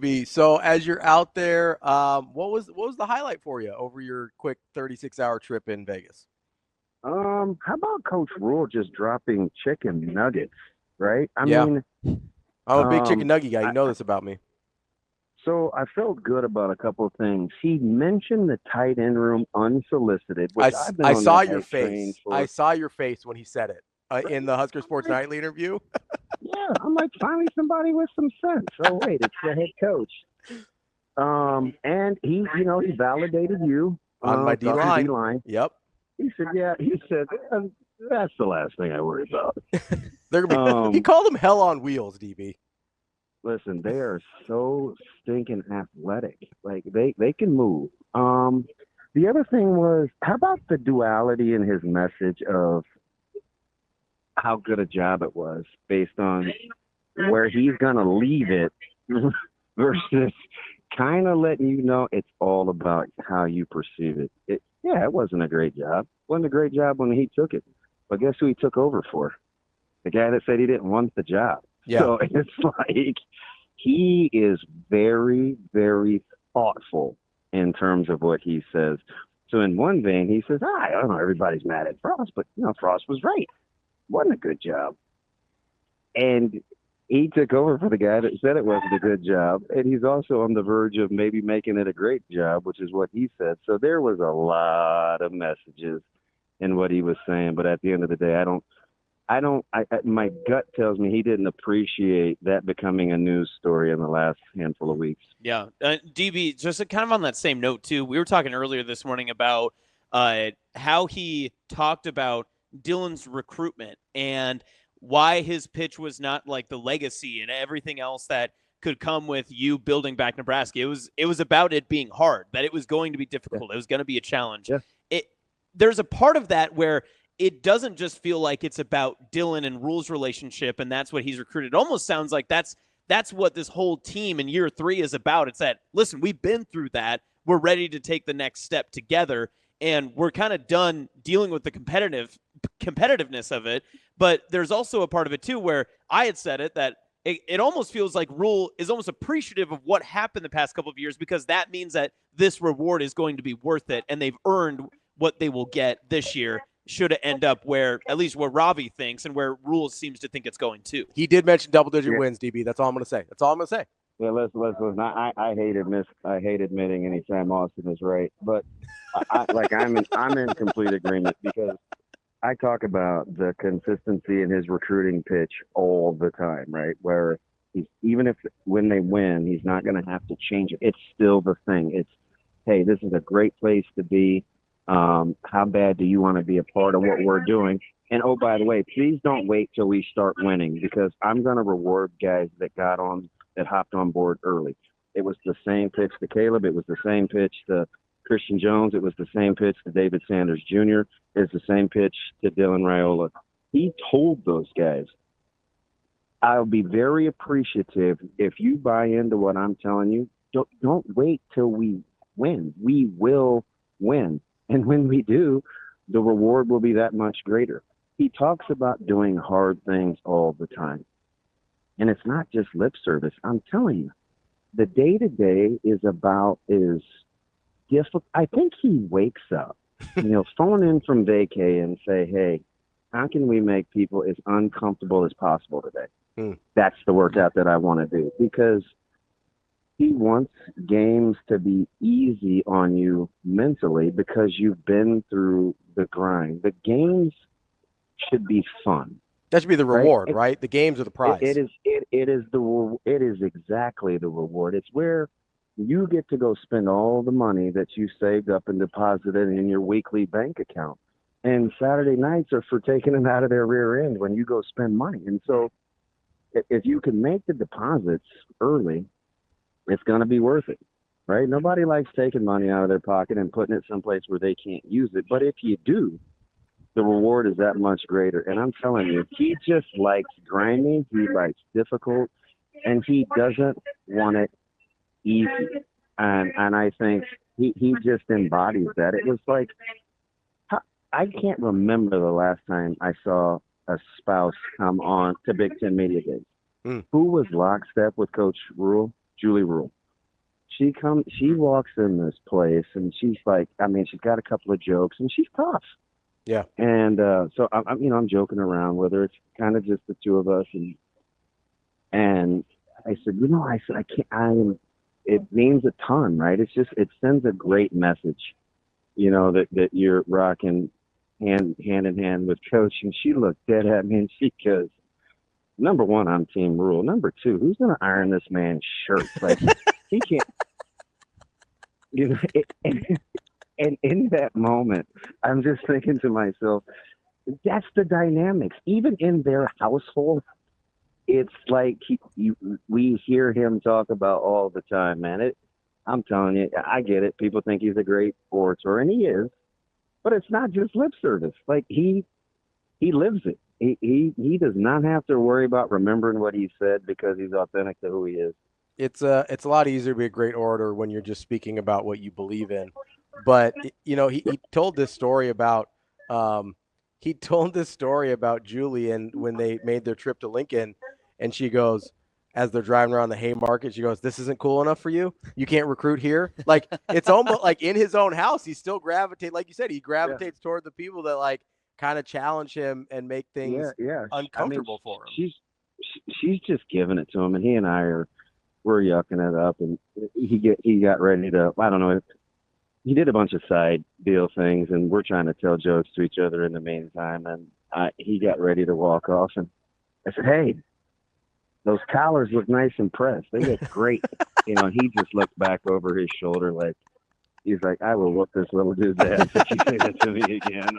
DB. So as you're out there, what was the highlight for you over your quick 36-hour trip in Vegas? How about Coach Rhule just dropping chicken nuggets, right? I Yeah, mean, I'm a big chicken um, nugget guy. I, You know this about me. so I felt good about a couple of things. He mentioned the tight end room unsolicited, which I've been I on saw that your hype train face. I for. saw your face when he said it in Right? the Husker I'm Sports like, Nightly interview. yeah, I'm like, finally somebody with some sense. Oh wait, it's the head coach. And he validated you, On my D talking D line. line. Yep. He said, yeah, he said, that's the last thing I worry about. They're gonna be. He Um, called them hell on wheels, DB. Listen, they are so stinking athletic. Like they can move. The other thing was, how about the duality in his message of how good a job it was based on where he's gonna leave it versus kind of letting you know it's all about how you perceive it. Yeah, it wasn't a great job. Wasn't a great job when he took it. But guess who he took over for? The guy that said he didn't want the job. Yeah. So it's like he is very, very thoughtful in terms of what he says. So in one vein, he says, I don't know, everybody's mad at Frost, but Frost was right. Wasn't a good job. And he took over for the guy that said it wasn't a good job. And he's also on the verge of maybe making it a great job, which is what he said. So there was a lot of messages in what he was saying. But at the end of the day, my gut tells me he didn't appreciate that becoming a news story in the last handful of weeks. Yeah. DB, just kind of on that same note, too, we were talking earlier this morning about how he talked about Dylan's recruitment and why his pitch was not like the legacy and everything else that could come with you building back Nebraska. It was about it being hard, that it was going to be difficult. Yeah. It was going to be a challenge. Yeah. There's a part of that where it doesn't just feel like it's about Dylan and Rhule's relationship and that's what he's recruited. It almost sounds like that's what this whole team in year 3 is about. It's that, listen, we've been through that. We're ready to take the next step together, and we're kind of done dealing with the competitiveness of it. But there's also a part of it, too, where I had said it, that it almost feels like Rhule is almost appreciative of what happened the past couple of years because that means that this reward is going to be worth it, and they've earned what they will get this year should it end up where, at least where Ravi thinks and where Rhule seems to think it's going to. He did mention double-digit wins, DB. That's all I'm going to say. That's all I'm going to say. Yeah, listen. I hate admitting anytime Austin is right, but I'm in complete agreement because I talk about the consistency in his recruiting pitch all the time, right? Where even if when they win, he's not going to have to change it. It's still the thing. It's, hey, this is a great place to be. How bad do you want to be a part of what we're doing? And oh, by the way, please don't wait till we start winning because I'm going to reward guys that hopped on board early. It was the same pitch to Caleb. It was the same pitch to Christian Jones. It was the same pitch to David Sanders Jr. It's the same pitch to Dylan Raiola. He told those guys, I'll be very appreciative if you buy into what I'm telling you. Don't wait till we win. We will win. And when we do, the reward will be that much greater. He talks about doing hard things all the time. And it's not just lip service. I'm telling you, the day-to-day is difficult. I think he wakes up, phone in from vacay and say, hey, how can we make people as uncomfortable as possible today? That's the workout that I want to do because he wants games to be easy on you mentally because you've been through the grind. The games should be fun. That should be the reward, right? The games are the prize. It is exactly the reward. It's where you get to go spend all the money that you saved up and deposited in your weekly bank account. And Saturday nights are for taking them out of their rear end when you go spend money. And so if you can make the deposits early, it's going to be worth it, right? Nobody likes taking money out of their pocket and putting it someplace where they can't use it. But if you do, the reward is that much greater. And I'm telling you, he just likes grinding. He likes difficult, and he doesn't want it easy. And I think he just embodies that. It was like, I can't remember the last time I saw a spouse come on to Big Ten Media Days. Who was lockstep with Coach Rhule? Julie Rhule. She walks in this place, and she's like, I mean, she's got a couple of jokes, and she's tough. Yeah. And so I'm joking around with her. It's kind of just the two of us, and I said, I can't. It means a ton, right? It sends a great message, that you're rocking hand in hand with Coach. And she looked dead at me, and she goes, number one, I'm Team Rhule. Number two, who's going to iron this man's shirt? Like, he can't. And in that moment, I'm just thinking to myself, that's the dynamics. Even in their household, it's like we hear him talk about all the time, man. I'm telling you, I get it. People think he's a great orator, and he is, but it's not just lip service. Like, he lives it. He does not have to worry about remembering what he said because he's authentic to who he is. It's a lot easier to be a great orator when you're just speaking about what you believe in. But he told this story about Julie and when they made their trip to Lincoln, and she goes, as they're driving around the Haymarket, she goes, "This isn't cool enough for you? You can't recruit here?" Like, it's almost like in his own house, he still gravitates, like you said, he gravitates toward the people that like kind of challenge him and make things uncomfortable for him. She's just giving it to him, and he and we're yucking it up, and he got ready to, I don't know, he did a bunch of side deal things, and we're trying to tell jokes to each other in the meantime, and he got ready to walk off, and I said, "Hey, those collars look nice and pressed. They look great." He just looked back over his shoulder like, he's like, "I will whoop this little dude's ass if you say that to me again."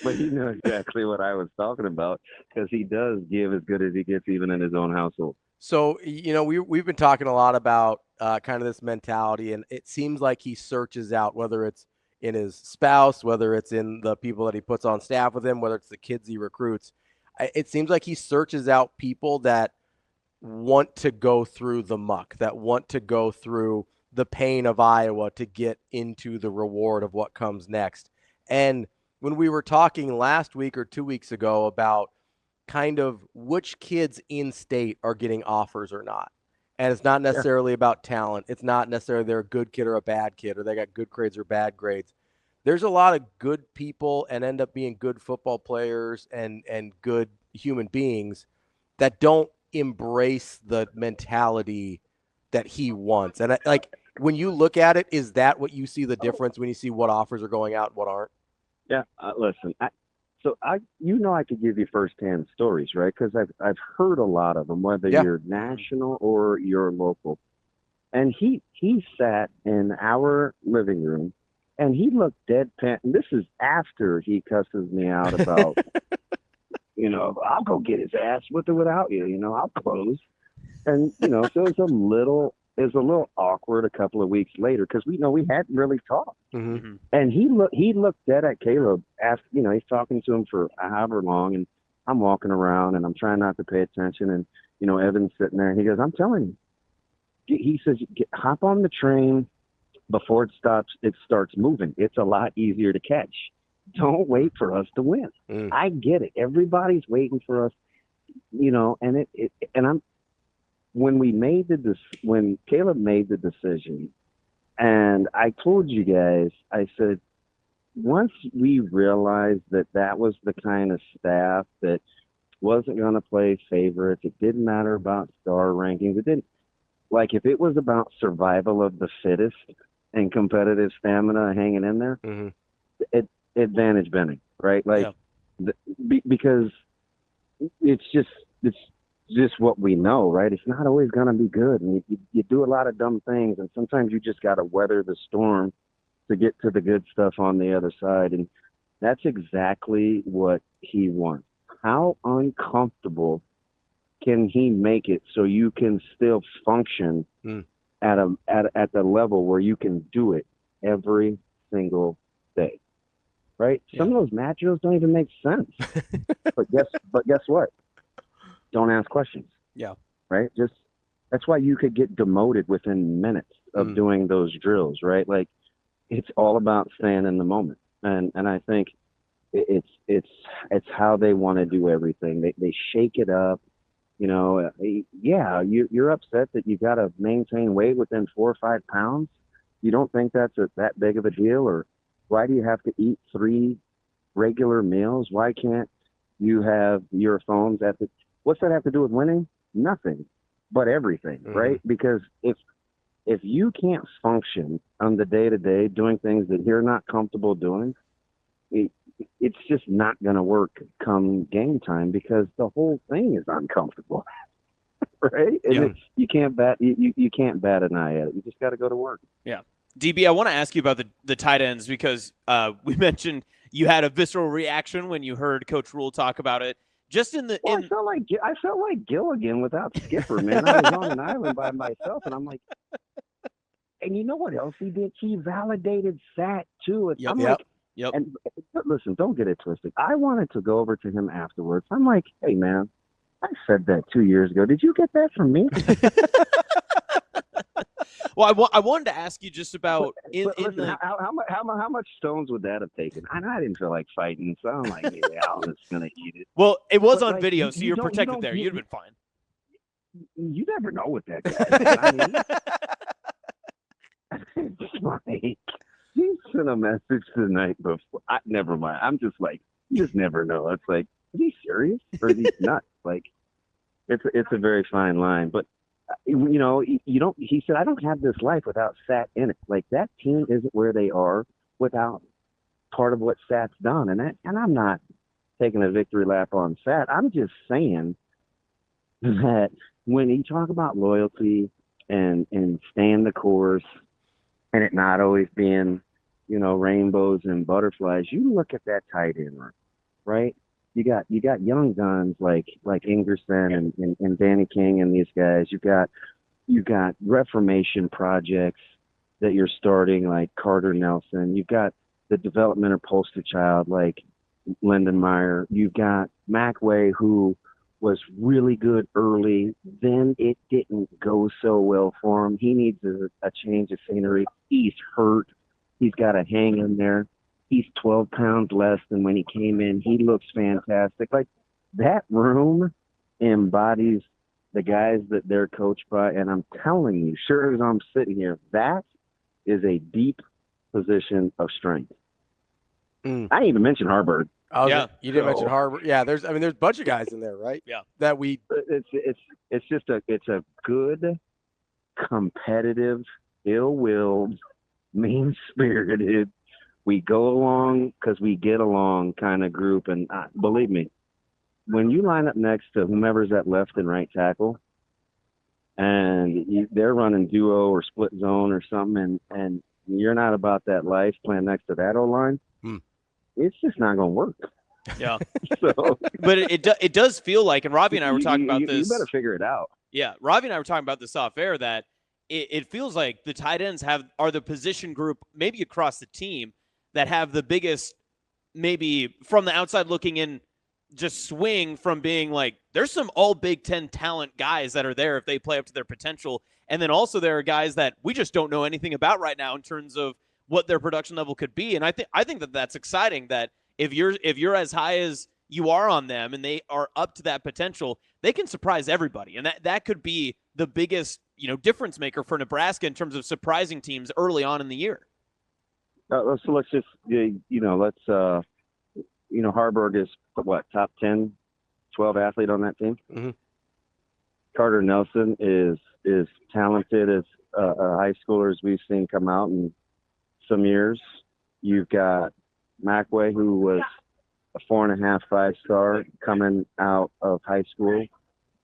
But he knew exactly what I was talking about, because he does give as good as he gets even in his own household. So, we've been talking a lot about kind of this mentality, and it seems like he searches out, whether it's in his spouse, whether it's in the people that he puts on staff with him, whether it's the kids he recruits. It seems like he searches out people that want to go through the muck, that want to go through the pain of Iowa to get into the reward of what comes next. And when we were talking last week or 2 weeks ago about kind of which kids in state are getting offers or not, and it's not necessarily about talent. It's not necessarily they're a good kid or a bad kid, or they got good grades or bad grades. There's a lot of good people and end up being good football players and good human beings that don't embrace the mentality that he wants. And when you look at it, is that what you see the difference when you see what offers are going out and what aren't? Yeah, listen, I could give you firsthand stories, right? Because I've heard a lot of them, whether you're national or you're local. And he sat in our living room, and he looked deadpan. And this is after he cusses me out about, I'll go get his ass with or without you. I'll close. And so it's a little awkward a couple of weeks later, because we hadn't really talked. Mm-hmm. And he looked dead at Caleb after, he's talking to him for however long, and I'm walking around and I'm trying not to pay attention, and Evan's sitting there, and he goes, "I'm telling you," he says, "hop on the train before it starts moving. It's a lot easier to catch. Don't wait for us to win." I get it. Everybody's waiting for us, and when Caleb made the decision, and I told you guys, I said, once we realized that was the kind of staff that wasn't going to play favorites, it didn't matter about star rankings. It didn't, like, if it was about survival of the fittest and competitive stamina hanging in there, advantage Benning, right? Like, because it's just what we know, right? It's not always going to be good, and you do a lot of dumb things, and sometimes you just got to weather the storm to get to the good stuff on the other side, and that's exactly what he wants. How uncomfortable can he make it so you can still function at the level where you can do it every single day, right? Some of those math drills don't even make sense, but guess what? Don't ask questions. Yeah. Right? That's why you could get demoted within minutes of doing those drills, right? Like, it's all about staying in the moment. And I think it's how they want to do everything. They shake it up. Yeah, you're upset that you got to maintain weight within 4 or 5 pounds. You don't think that's that big of a deal? Or why do you have to eat 3 regular meals? Why can't you have your phones what's that have to do with winning? Nothing, but everything, right? Because if you can't function on the day-to-day doing things that you're not comfortable doing, it's just not going to work come game time because the whole thing is uncomfortable, right? And you can't bat an eye at it. You just got to go to work. Yeah. DB, I want to ask you about the tight ends because we mentioned you had a visceral reaction when you heard Coach Rhule talk about it. Just I felt like Gilligan without Skipper, man. I was on an island by myself, and I'm like, and you know what else he did? He validated Sat too. Yep. And listen, don't get it twisted. I wanted to go over to him afterwards. I'm like, hey, man, I said that 2 years ago. Did you get that from me? Well, I wanted to ask you just about how much stones would that have taken? I didn't feel like fighting, so I'm like, yeah, I'm just gonna eat it. Well, it was on video, so you're protected there. You'd have been fine. You never know what that guy. It's like he sent a message the night before. Never mind. I'm just like, you just never know. It's like, is he serious or is he nuts? Like, it's a very fine line, but. You don't. He said, "I don't have this life without Sat in it. Like that team isn't where they are without part of what Sat's done." And I'm not taking a victory lap on Sat. I'm just saying that when you talk about loyalty and staying the course, and it not always being, rainbows and butterflies, you look at that tight end room, right? You got young guns like Ingerson and Danny King and these guys. You got reformation projects that you're starting like Carter Nelson. You've got the developmental poster child like Lindenmeyer. You've got Macway, who was really good early. Then it didn't go so well for him. He needs a change of scenery. He's hurt. He's got to hang in there. He's 12 pounds less than when he came in. He looks fantastic. Like that room embodies the guys that they're coached by. And I'm telling you, sure as I'm sitting here, that is a deep position of strength. I didn't even mention Harburg. You didn't mention Harburg. Yeah, there's a bunch of guys in there, right? Yeah. That we. It's a good, competitive, ill-willed, mean-spirited. We go along because we get along kind of group. And believe me, when you line up next to whomever's at left and right tackle and they're running duo or split zone or something and you're not about that life playing next to that O-line, it's just not going to work. Yeah. So, but it does feel like, and Ravi and I were talking about this. You better figure it out. Yeah. Ravi and I were talking about this off air that it feels like the tight ends are the position group maybe across the team that have the biggest, maybe from the outside looking in, just swing from being like, there's some all Big Ten talent guys that are there if they play up to their potential. And then also there are guys that we just don't know anything about right now in terms of what their production level could be. And I think that that's exciting that if you're as high as you are on them and they are up to that potential, they can surprise everybody. And that could be the biggest, difference maker for Nebraska in terms of surprising teams early on in the year. So let's just, Harburg is what, top 10, 12 athlete on that team. Mm-hmm. Carter Nelson is talented as high schoolers we've seen come out in some years. You've got Macway, who was a 4.5, 5-star coming out of high school.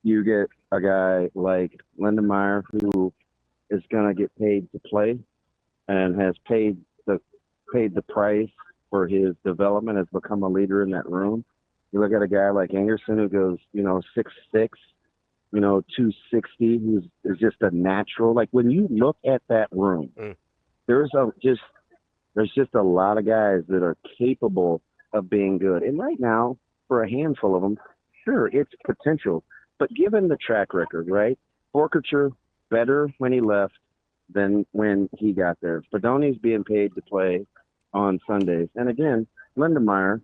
You get a guy like Lindenmeyer, who is going to get paid to play and has paid the price for his development, has become a leader in that room. You look at a guy like Ingerson, who goes, 6'6", 260, who's is just a natural. Like when you look at that room, there's just a lot of guys that are capable of being good. And right now, for a handful of them, sure, it's potential. But given the track record, right? Forkerture, better when he left than when he got there. Fedoni's being paid to play on Sundays. And again, Lindenmeyer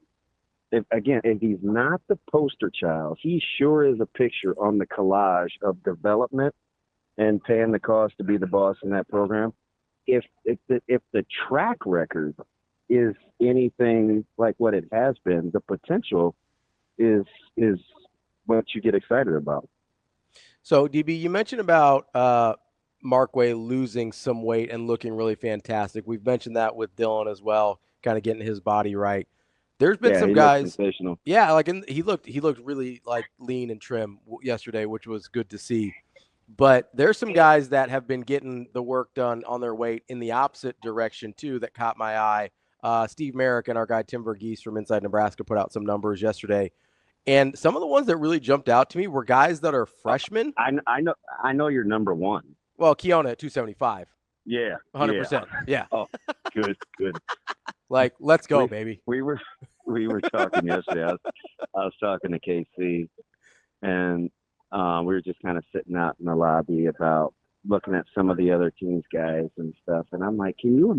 if he's not the poster child, he sure is a picture on the collage of development and paying the cost to be the boss in that program. If the track record is anything like what it has been, the potential is what you get excited about. So, DB, you mentioned about Markway losing some weight and looking really fantastic. We've mentioned that with Dylan as well, kind of getting his body right. There's been some he guys, sensational. yeah, like he looked really like lean and trim yesterday, which was good to see. But there's some guys that have been getting the work done on their weight in the opposite direction too that caught my eye. Steve Merrick and our guy Tim Verghese from Inside Nebraska put out some numbers yesterday. And some of the ones that really jumped out to me were guys that are freshmen. I know you're number one. Well, Keona at 275. Yeah. 100%. Yeah. Oh, good. Like, let's go, baby. We were talking yesterday. I was talking to KC, and we were just kind of sitting out in the lobby about looking at some of the other teams' guys and stuff. And I'm like, can you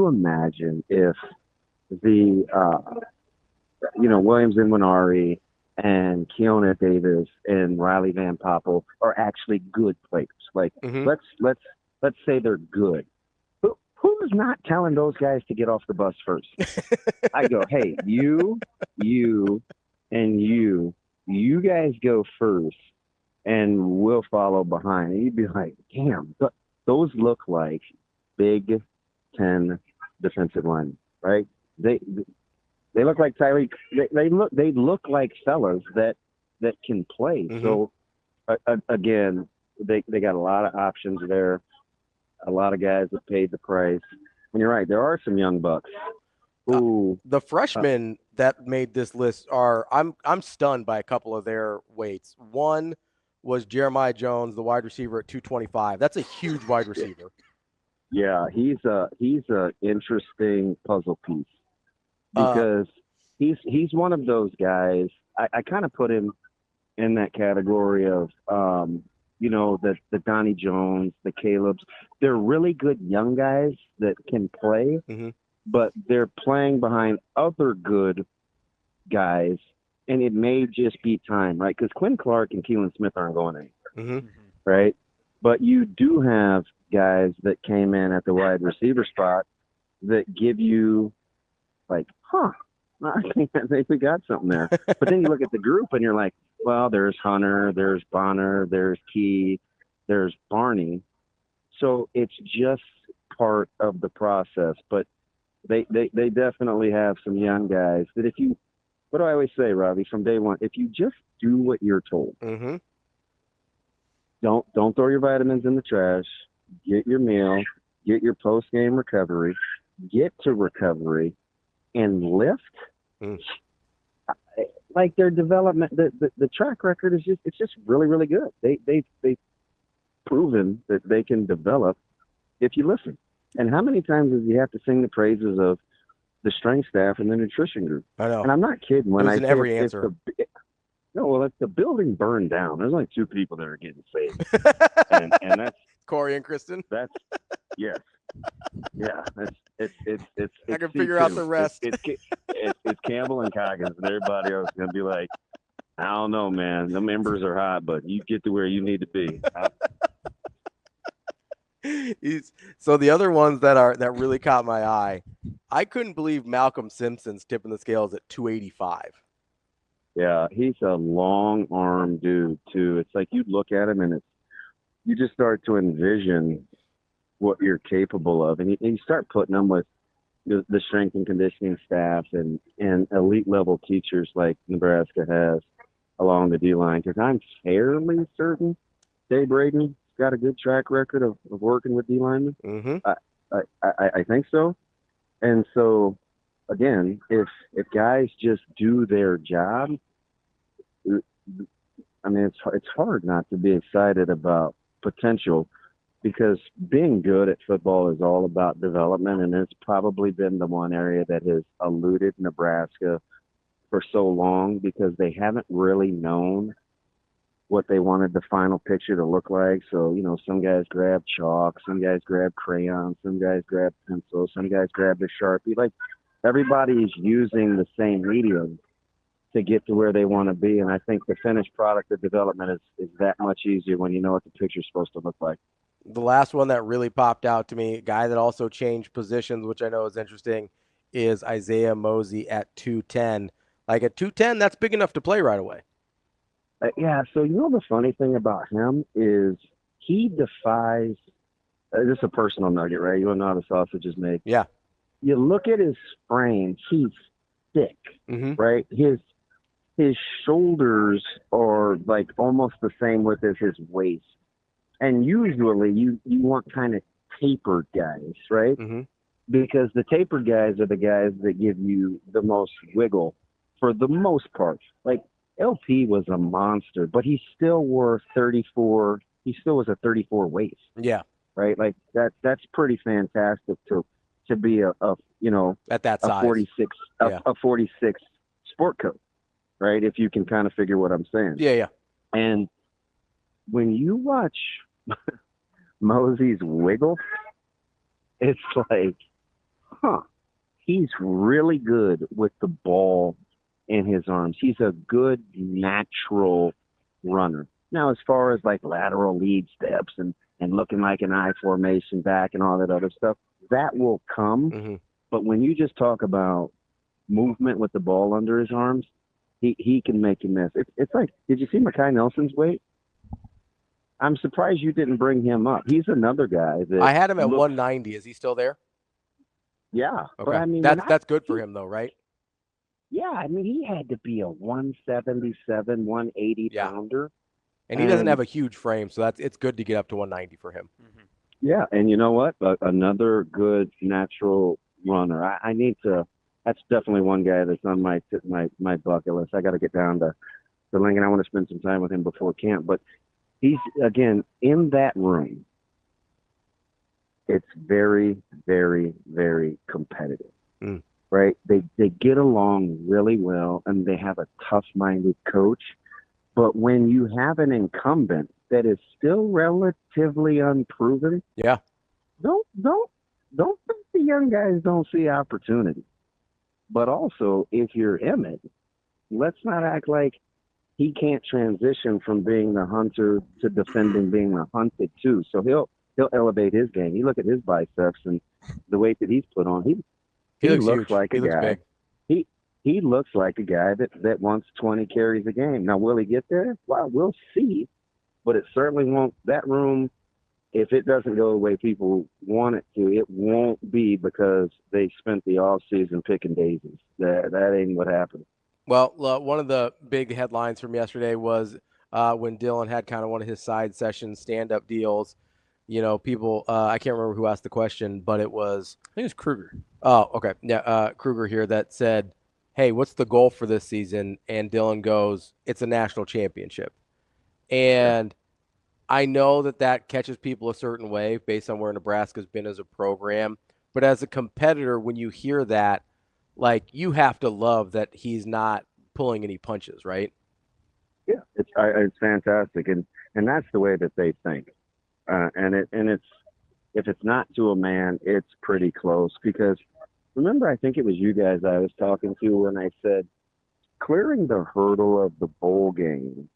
imagine if the Williams Inwinari and Keona Davis and Riley Van Poppel are actually good players? Like, let's say they're good. Who's not telling those guys to get off the bus first? I go, hey, you guys go first, and we'll follow behind. And you'd be like, damn, those look like Big Ten defensive linemen, right? They look like Tyreek. They look like fellas that can play. Mm-hmm. So again, they got a lot of options there. A lot of guys that paid the price. And you're right, there are some young bucks who the freshmen that made this list are I'm stunned by a couple of their weights. One was Jeremiah Jones, the wide receiver at 225. That's a huge wide receiver. Yeah, he's a interesting puzzle piece because he's one of those guys. I kind of put him in that category of the Donnie Jones, the Calebs. They're really good young guys that can play, but they're playing behind other good guys, and it may just be time, right? Because Quinn Clark and Keelan Smith aren't going anywhere, right? But you do have guys that came in at the wide receiver spot that give you like, I think we got something there. But then you look at the group and you're like, well, there's Hunter, there's Bonner, there's Key, there's Barney. So it's just part of the process. But they definitely have some young guys that what do I always say, Ravi, from day one? If you just do what you're told, don't throw your vitamins in the trash, get your meal, get your post-game recovery, get to recovery, and lift. Like their development, the track record is just really, really good. They've proven that they can develop if you listen. And how many times do you have to sing the praises of the strength staff and the nutrition group? I know. And I'm not kidding when I say every answer. If the building burned down, there's only two people that are getting saved, and that's Corey and Kristen. That's yes. Yeah, it's I can figure out the rest. It's Campbell and Coggins, and everybody else is gonna be like, I don't know, man. The members are hot, but you get to where you need to be. So the other ones that really caught my eye, I couldn't believe Malcolm Simpson's tipping the scales at 285. Yeah, he's a long arm dude too. It's like you look at him and you just start to envision what you're capable of, and you start putting them with the strength and conditioning staff and elite level teachers like Nebraska has along the D line. Because I'm fairly certain Dave Braden's got a good track record of working with D linemen. I think so. And so again, if guys just do their job, I mean, it's hard not to be excited about potential. Because being good at football is all about development, and it's probably been the one area that has eluded Nebraska for so long because they haven't really known what they wanted the final picture to look like. So, some guys grab chalk, some guys grab crayons, some guys grab pencils, some guys grab the Sharpie. Like everybody is using the same medium to get to where they want to be. And I think the finished product of development is that much easier when you know what the picture's supposed to look like. The last one that really popped out to me, a guy that also changed positions, which I know is interesting, is Isaiah Mosey at 210. Like at 210, that's big enough to play right away. Yeah, so you know the funny thing about him is he defies this is a personal nugget, right? You want to know how the sausage is made? Yeah. You look at his frame, he's thick, right? His shoulders are like almost the same width as his waist. And usually you want kind of tapered guys, right? Because the tapered guys are the guys that give you the most wiggle for the most part. Like LP was a monster, but he still wore 34. He still was a 34 waist. Yeah. Right. Like that's pretty fantastic to be a at that size. 46, a 46 sport coat. Right. If you can kind of figure what I'm saying. Yeah. Yeah. And when you watch Mosey's wiggle, it's like, he's really good with the ball in his arms. He's a good natural runner. Now, as far as like lateral lead steps and looking like an I formation back and all that other stuff, that will come. But when you just talk about movement with the ball under his arms, he can make you miss. It's like, did you see Makai Nelson's weight? I'm surprised you didn't bring him up. He's another guy that I had him at 190. Is he still there? Yeah. Okay. But I mean, that's good for him though, right? Yeah, I mean, he had to be a 177, 180 pounder. And he doesn't have a huge frame, so it's good to get up to 190 for him. Yeah, and you know what? Another good natural runner. I need to. That's definitely one guy that's on my bucket list. I got to get down to Lincoln. I want to spend some time with him before camp. But he's again in that room. It's very, very, very competitive. Right? They get along really well, and they have a tough-minded coach. But when you have an incumbent that is still relatively unproven, don't think the young guys don't see opportunity. But also, if you're Emmett, let's not act like he can't transition from being the hunter to defending being the hunted too. So he'll elevate his game. You look at his biceps and the weight that he's put on. He looks like a guy. He looks like a guy that wants 20 carries a game. Now, will he get there? Well, we'll see. But it certainly won't. That room, if it doesn't go the way people want it to, it won't be because they spent the off season picking daisies. That ain't what happened. Well, one of the big headlines from yesterday was when Dylan had kind of one of his side session stand-up deals. You know, people, I can't remember who asked the question, but it was, I think it was Kruger. Oh, okay. Yeah, Kruger here that said, hey, what's the goal for this season? And Dylan goes, it's a national championship. And I know that catches people a certain way based on where Nebraska's been as a program. But as a competitor, when you hear that, like, you have to love that he's not pulling any punches, right? Yeah, it's fantastic. And that's the way that they think. And it's if it's not to a man, it's pretty close. Because remember, I think it was you guys I was talking to when I said clearing the hurdle of the bowl game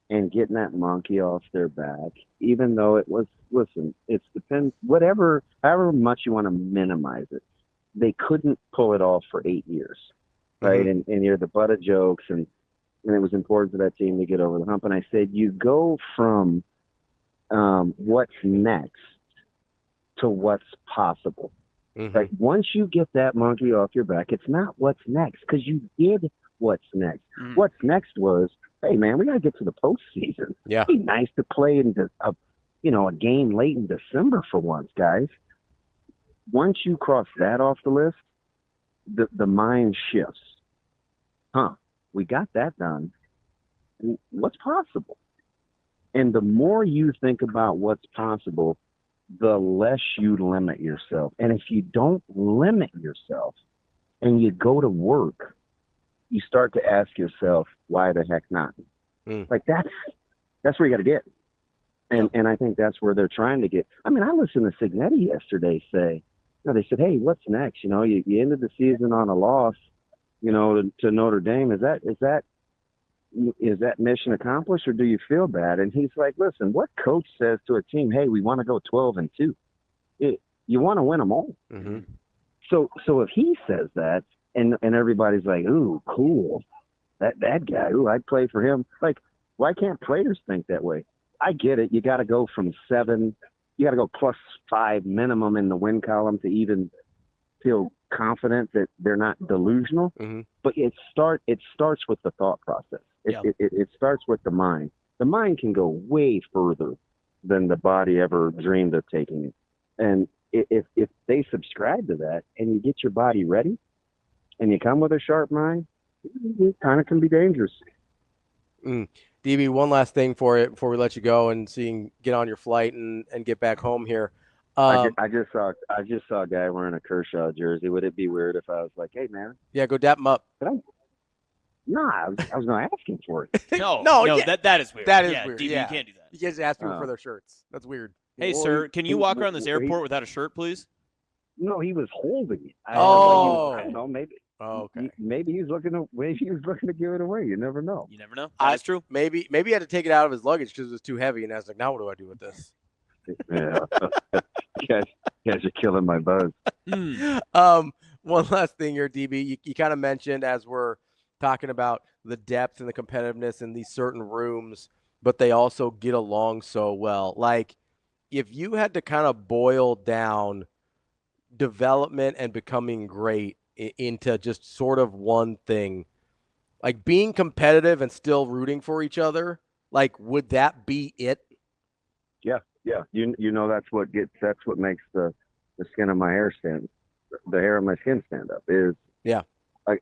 and getting that monkey off their back, even though it was, listen, it depends, however much you want to minimize it, they couldn't pull it off for 8 years, right? And you're the butt of jokes, and it was important for that team to get over the hump. And I said, you go from what's next to what's possible. Like once you get that monkey off your back, it's not what's next because you did what's next. What's next was, hey man, we got to get to the postseason. Yeah, it'd be nice to play in a game late in December for once, guys. Once you cross that off the list, the mind shifts. We got that done. What's possible? And the more you think about what's possible, the less you limit yourself. And if you don't limit yourself and you go to work, you start to ask yourself, why the heck not? Like that's where you got to get. And I think that's where they're trying to get. I mean, I listened to Signetti yesterday say, No, they said, hey, what's next? You ended the season on a loss, to Notre Dame. Is that mission accomplished, or do you feel bad? And he's like, listen, what coach says to a team, hey, we want to go 12-2? You want to win them all. Mm-hmm. So if he says that, and everybody's like, ooh, cool, that guy, ooh, I'd play for him. Like, why can't players think that way? I get it. You got to go from 7. You got to go +5 minimum in the win column to even feel confident that they're not delusional. Mm-hmm. But it starts with the thought process. It starts with the mind. The mind can go way further than the body ever dreamed of taking it. And if they subscribe to that, and you get your body ready, and you come with a sharp mind, it kind of can be dangerous. DB, one last thing for you before we let you go and get on your flight and get back home here. I just saw a guy wearing a Kershaw jersey. Would it be weird if I was like, "Hey, man"? Yeah, go dap him up. I was not asking for it. No, yeah. that is weird. That is weird. weird. DB, Yeah. you can't do that. You guys ask people for their shirts. That's weird. Hey, sir, can you walk around this airport without a shirt, please? No, he was holding it. I don't know. Maybe. Oh, okay. Maybe he was looking to give it away. You never know. You never know. That's true. Maybe he had to take it out of his luggage because it was too heavy, and I was like, now what do I do with this? Yeah. You guys are killing my buzz. One last thing here, DB. You kind of mentioned, as we're talking about the depth and the competitiveness in these certain rooms, but they also get along so well. Like, if you had to kind of boil down development and becoming great into just sort of one thing, like being competitive and still rooting for each other, like, would that be it? Yeah. That's what makes the skin of my hair stand, the hair of my skin stand up. Is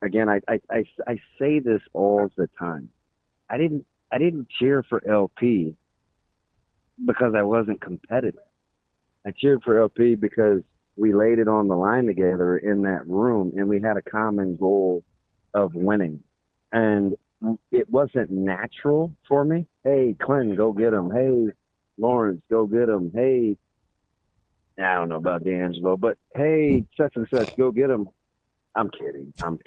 again, I say this all the time. I didn't cheer for LP because I wasn't competitive. I cheered for LP because we laid it on the line together in that room, and we had a common goal of winning. And it wasn't natural for me. Hey, Clinton, go get him. Hey, Lawrence, go get him. Hey, I don't know about D'Angelo, but hey, such and such, go get him. I'm kidding. I'm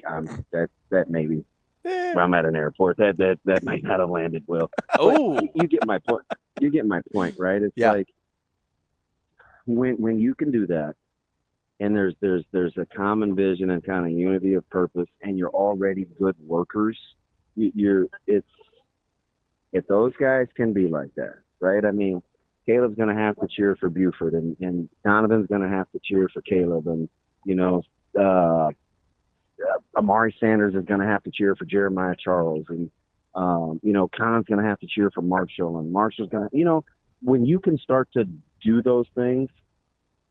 that maybe. I'm at an airport. That might not have landed well. Oh, you get my point. You get my point, right? It's like when you can do that, and there's a common vision and kind of unity of purpose, and you're already good workers. If those guys can be like that, right? I mean, Caleb's going to have to cheer for Buford, and Donovan's going to have to cheer for Caleb, and Amari Sanders is going to have to cheer for Jeremiah Charles, and Con's going to have to cheer for Marshall, and Marshall's going to, when you can start to do those things,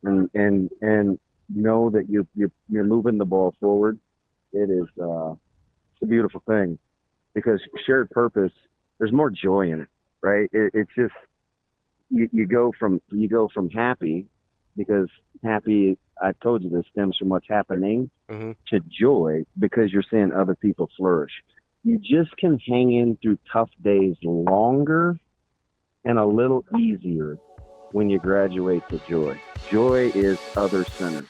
and know that you're moving the ball forward, it's a beautiful thing, because shared purpose, there's more joy in it, right? It's just you go from happy, because happy, I told you this, stems from what's happening, to joy because you're seeing other people flourish. You just can hang in through tough days longer and a little easier when you graduate to joy. Joy is other-centered.